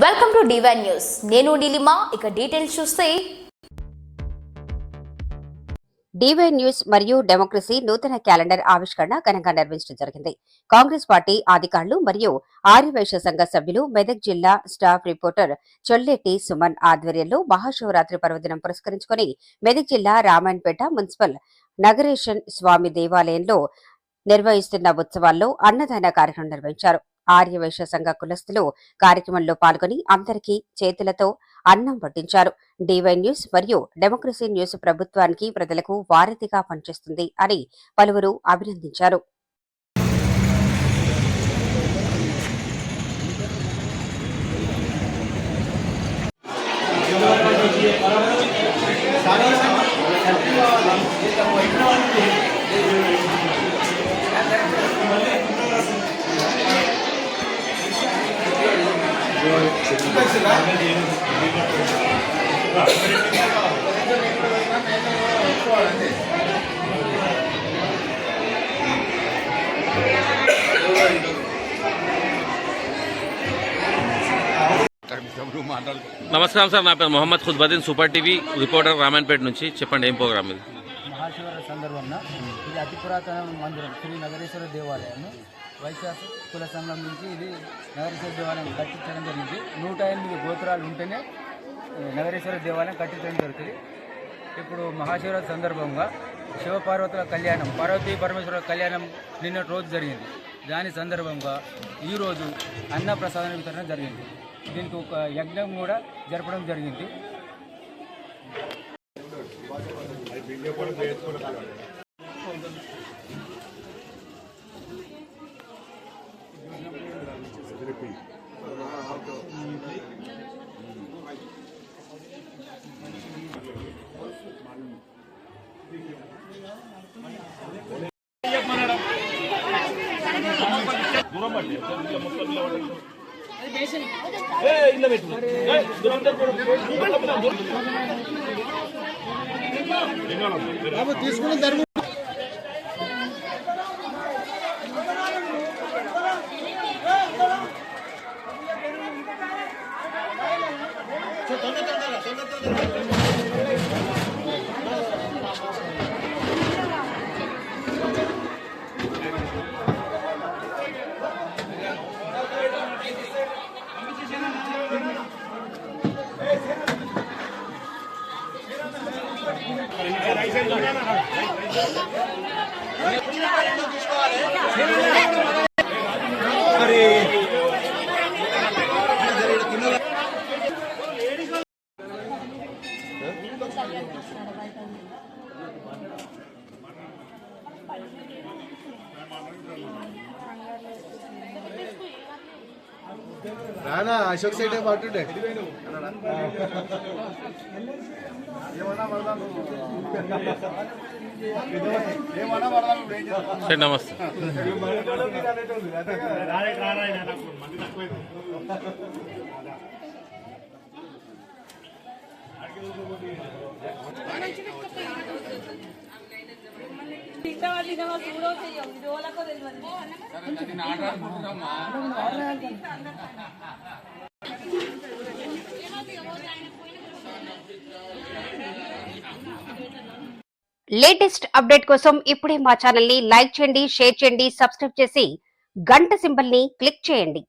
Welcome to divine news. నేను నీలిమా. ఇక details చూస్తే డివైన్ న్యూస్ మరియు డెమోక్రసీ నూతన క్యాలెండర్ ఆవిష్కరణ ఘనంగా నిర్వహించడం జరిగింది. కాంగ్రెస్ పార్టీ అధికారులు మరియు ఆర్యవైశ్య సంఘ సభ్యులు మెదక్ జిల్లా స్టాఫ్ రిపోర్టర్ చొల్లెట్టి సుమన్ ఆధ్వర్యంలో మహాశివరాత్రి పర్వదినం పురస్కరించుకుని మెదక్ జిల్లా రామాయణపేట మున్సిపల్ నగరేషన్ స్వామి దేవాలయంలో నిర్వహిస్తున్న ఉత్సవాల్లో అన్నదాన కార్యక్రమం నిర్వహించారు. ఆర్యవైశ్య సంఘ కులస్తులు కార్యక్రమంలో పాల్గొని అందరికీ చేతులతో అన్నం వడ్డించారు. డివైన్ న్యూస్ మరియు డెమోక్రసీ న్యూస్ ప్రభుత్వానికి ప్రజలకు వారధిగా పనిచేస్తుంది అని పలువురు అభినందించారు. నమస్కారం సార్, నా పేరు Mohammed Qutbuddin, super TV reporter, Ramayanpet నుంచి. చెప్పండి, ఏం ప్రోగ్రామ్ ఇది? మహాశివరాత్రి సందర్భంగా ఇది అతి పురాతన మందిరం శ్రీ నగరేశ్వర దేవాలయం. వైశ్య కుల సంఘం నుంచి ఇది నగరేశ్వర దేవాలయం కట్టించడం జరిగింది. 108 గోత్రాలు ఉంటేనే నగరేశ్వర దేవాలయం కట్టించడం జరుగుతుంది. ఇప్పుడు మహాశివరాత్రి సందర్భంగా శివపార్వతుల కళ్యాణం, పార్వతీ పరమేశ్వర కళ్యాణం నిన్నటి రోజు జరిగింది. దాని సందర్భంగా ఈరోజు అన్నప్రసాదన వితరణ జరిగింది. దీనికి ఒక యజ్ఞం కూడా జరపడం జరిగింది. తీసుకుని ధర్మం రానా అశోక్ సైడ్ పట్టుండే నమస్తే. లేటెస్ట్ అప్డేట్ కోసం ఇప్పుడే మా ఛానల్ ని లైక్ చేయండి, షేర్ చేయండి, సబ్స్క్రైబ్ చేసి గంట సింబల్ ని క్లిక్ చేయండి.